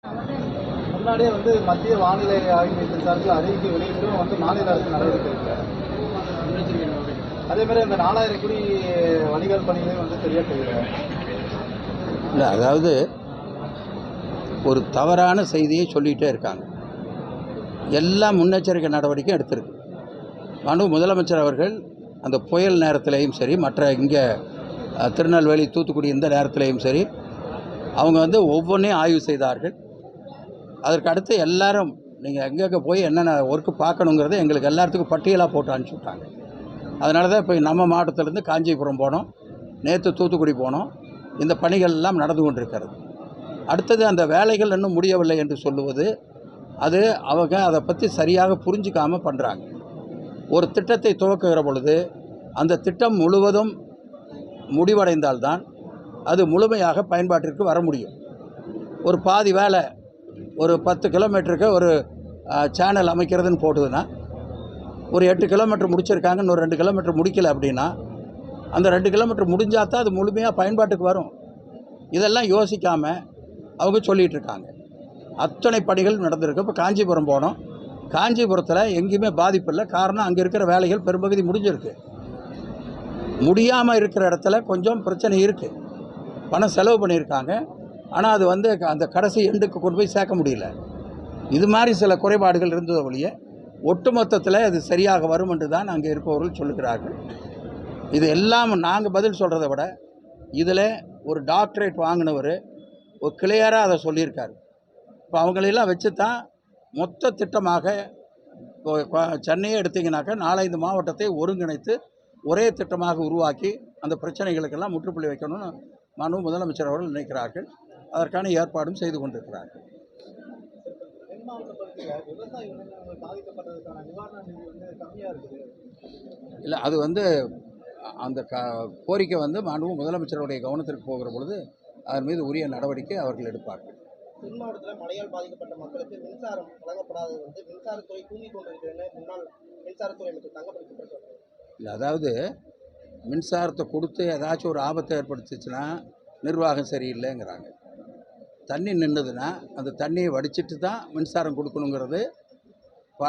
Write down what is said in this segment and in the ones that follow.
முன்னாடியே மத்திய வானிலை ஆய்வு மையத்தின் சார்பில் அறிவிக்கை வெளியிட்டும் மாநில அரசு நடவடிக்கை எடுக்கல. அதே மாதிரி அந்த 4000 கோடி வடிகால் பணிகளையும் சரியாக செய்யல. இல்லை, அதாவது ஒரு தவறான செய்தியை சொல்லிகிட்டே இருக்காங்க. எல்லா முன்னெச்சரிக்கை நடவடிக்கை எடுத்திருக்கு. முதலமைச்சர் அவர்கள் அந்த புயல் நேரத்திலையும் சரி, மற்ற இங்கே திருநெல்வேலி தூத்துக்குடி இந்த நேரத்திலையும் சரி, அவங்க ஒவ்வொன்றையும் ஆய்வு செய்தார்கள். அதற்கு அடுத்து எல்லாரும் நீங்கள் எங்கெங்கே போய் என்னென்ன ஒர்க்கு பார்க்கணுங்கிறத எங்களுக்கு எல்லாத்துக்கும் பட்டியலாக போட்டு அனுப்பிச்சி விட்டாங்க. அதனால தான் இப்போ நம்ம மாவட்டத்திலேருந்து காஞ்சிபுரம் போனோம், நேற்று தூத்துக்குடி போனோம். இந்த பணிகள் எல்லாம் நடந்து கொண்டிருக்கிறது. அடுத்தது அந்த வேலைகள் இன்னும் முடியவில்லை என்று சொல்லுவது, அது அவங்க அதை பற்றி சரியாக புரிஞ்சிக்காமல் பண்ணுறாங்க. ஒரு திட்டத்தை துவக்குகிற பொழுது அந்த திட்டம் முழுவதும் முடிவடைந்தால்தான் அது முழுமையாக பயன்பாட்டிற்கு வர முடியும். ஒரு பாதி வேலை ஒரு 10 கிலோமீட்டருக்கு ஒரு சேனல் அமைக்கிறதுன்னு போட்டுதுன்னா, ஒரு 8 கிலோமீட்டர் முடிச்சிருக்காங்க, இன்னொரு 2 கிலோமீட்டர் முடிக்கலை அப்படின்னா, அந்த 2 கிலோமீட்டர் முடிஞ்சால் தான் அது முழுமையாக பயன்பாட்டுக்கு வரும். இதெல்லாம் யோசிக்காமல் அவங்க சொல்லிகிட்டு இருக்காங்க. அத்தனை பணிகள் நடந்திருக்கு. இப்போ காஞ்சிபுரம் போனோம். காஞ்சிபுரத்தில் எங்கேயுமே பாதிப்பு இல்லை. காரணம், அங்கே இருக்கிற வேலைகள் பெரும்பகுதி முடிஞ்சிருக்கு. முடியாமல் இருக்கிற இடத்துல கொஞ்சம் பிரச்சனை இருக்குது. பணம் செலவு பண்ணியிருக்காங்க, ஆனால் அது அந்த கடைசி எண்டுக்கு கொண்டு போய் சேர்க்க முடியல. இது மாதிரி சில குறைபாடுகள் இருந்தது ஒழிய ஒட்டுமொத்தத்தில் அது சரியாக வரும் என்று தான் அங்கே இருப்பவர்கள் சொல்லுகிறார்கள். இது எல்லாம் நாங்கள் பதில் சொல்கிறத விட, இதில் ஒரு டாக்டரேட் வாங்கினவர் ஒரு கிளியராக அதை சொல்லியிருக்காரு. இப்போ அவங்களெல்லாம் வச்சு தான் மொத்த திட்டமாக சென்னையே எடுத்திங்கனாக்கா 4-5 மாவட்டத்தை ஒருங்கிணைத்து ஒரே திட்டமாக உருவாக்கி அந்த பிரச்சனைகளுக்கெல்லாம் முற்றுப்புள்ளி வைக்கணும்னு முதலமைச்சர் அவர்கள் நினைக்கிறார்கள். அதற்கான ஏற்பாடும் செய்து கொண்டிருக்கிறார்கள். இல்லை, அது அந்த கோரிக்கை முதலமைச்சருடைய கவனத்திற்கு போகிற பொழுது அதன் மீது உரிய நடவடிக்கை அவர்கள் எடுப்பார்கள். தென் மாவட்டத்தில் மழையால் பாதிக்கப்பட்ட மக்களுக்கு மின்சாரம் வழங்கப்படாதது மின்சாரத்துறை தூங்கிக் கொண்டிருக்கிறேன்னு முன்னாள் மின்சாரத்துறை அமைச்சர் தங்கமணி சொல்றாங்க. இல்லை, அதாவது மின்சாரத்தை கொடுத்து ஏதாச்சும் ஒரு ஆபத்தை ஏற்படுத்துச்சுன்னா நிர்வாகம் சரியில்லைங்கிறாங்க. தண்ணி நின்றுதுன்னா அந்த தண்ணியை வடிச்சிட்டு தான் மின்சாரம் கொடுக்கணுங்கிறது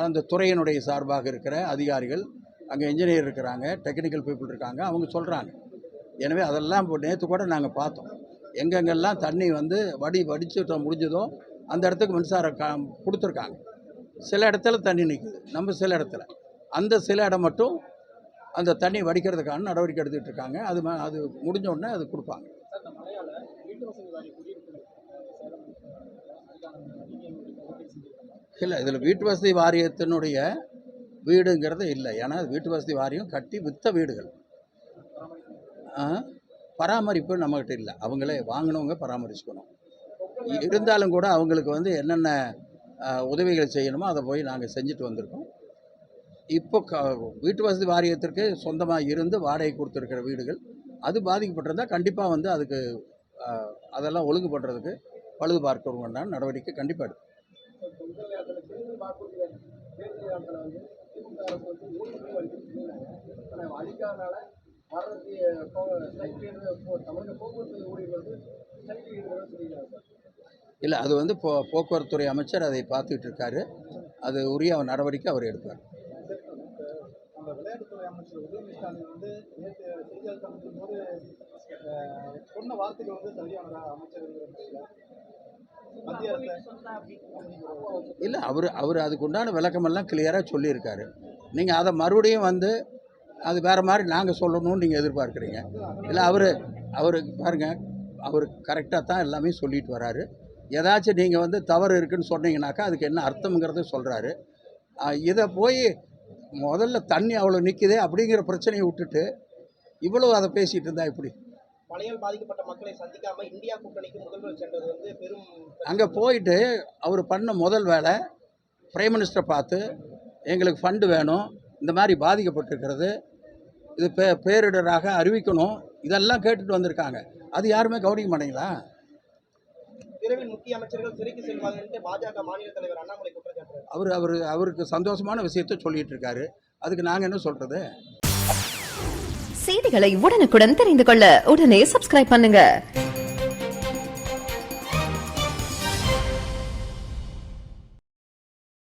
அந்த துறையினுடைய சார்பாக இருக்கிற அதிகாரிகள், அங்கே இன்ஜினியர் இருக்கிறாங்க, டெக்னிக்கல் பீப்புள் இருக்காங்க, அவங்க சொல்கிறாங்க. எனவே அதெல்லாம் இப்போ நேற்று கூட நாங்கள் பார்த்தோம். எங்கெங்கெல்லாம் தண்ணி வடிச்சுட்டு முடிஞ்சதோ அந்த இடத்துக்கு மின்சாரம் கொடுத்துருக்காங்க. சில இடத்துல தண்ணி நிற்குது, நம்ம சில இடத்துல அந்த சில இடம் மட்டும் அந்த தண்ணி வடிக்கிறதுக்கான நடவடிக்கை எடுத்துகிட்டு இருக்காங்க. அது முடிஞ்ச உடனே அது கொடுப்பாங்க. இல்லை, இதில் வீட்டு வசதி வாரியத்தினுடைய வீடுங்கிறது இல்லை. ஏன்னா வீட்டு வசதி வாரியம் கட்டி விற்ற வீடுகள், பராமரிப்பு நம்மகிட்ட இல்லை. அவங்களே வாங்கினவங்க பராமரிச்சுக்கணும். இருந்தாலும் கூட அவங்களுக்கு என்னென்ன உதவிகள் செய்யணுமோ அதை போய் நாங்கள் செஞ்சுட்டு வந்திருக்கோம். இப்போ வீட்டு வசதி வாரியத்திற்கு சொந்தமாக இருந்து வாடகை கொடுத்துருக்கிற வீடுகள் அது பாதிக்கப்பட்டிருந்தால் கண்டிப்பாக அதுக்கு அதெல்லாம் ஒழுங்கு பண்ணுறதுக்கு பழுது பார்க்கணும்னா நடவடிக்கை கண்டிப்பாக எடுக்கும். இல்லை, அது போக்குவரத்துறை அமைச்சர் அதை பார்த்துக்கிட்டு இருக்காரு. அது உரிய நடவடிக்கை அவர் எடுப்பார். விளையாட்டுத்துறை அமைச்சர் உதயநிதி ஸ்டாலின் நேற்று செய்தியாளர் சந்திக்கும் போது சொன்ன வார்த்தைகள் சரியானதா அமைச்சர்? இல்லை, அவர் அதுக்கு உண்டான விளக்கமெல்லாம் கிளியராக சொல்லியிருக்காரு. நீங்கள் அதை மறுபடியும் அது வேறு மாதிரி நாங்கள் சொல்லணும்னு நீங்கள் எதிர்பார்க்குறீங்க. இல்லை, அவர் பாருங்கள், அவர் கரெக்டாக தான் எல்லாமே சொல்லிட்டு வராரு. ஏதாச்சும் நீங்கள் தவறு இருக்குதுன்னு சொன்னீங்கன்னாக்கா அதுக்கு என்ன அர்த்தங்கிறத சொல்கிறாரு. இதை போய் முதல்ல தண்ணி அவ்வளோ நிற்குதே அப்படிங்கிற பிரச்சனையை விட்டுட்டு இவ்வளோ அதை பேசிகிட்டு இருந்தால் எப்படி? மழையால் பாதிக்கப்பட்ட மக்களை சந்திக்காம இந்தியா கூட்டணிக்கு முதல்வர் சென்றது பெரும். அங்கே போயிட்டு அவர் பண்ண முதல் வேலை பிரைம் மினிஸ்டரை பார்த்து எங்களுக்கு ஃபண்டு வேணும், இந்த மாதிரி பாதிக்கப்பட்டிருக்கிறது, இது பேரிடராக அறிவிக்கணும், இதெல்லாம் கேட்டுட்டு வந்திருக்காங்க. அது யாருமே கவனிக்க மாட்டீங்களா? விரைவில் முக்கிய அமைச்சர்கள் சிறைக்கு செல்வாங்க பாஜக மாநில தலைவர் அண்ணாமலை குற்றச்சாட்டு. அவருக்கு சந்தோஷமான விஷயத்தை சொல்லிட்டு இருக்காரு. அதுக்கு நாங்கள் என்ன சொல்றது? செய்திகளை உடனுக்குடன் தெரிந்து கொள்ள உடனே சப்ஸ்கிரைப் பண்ணுங்க.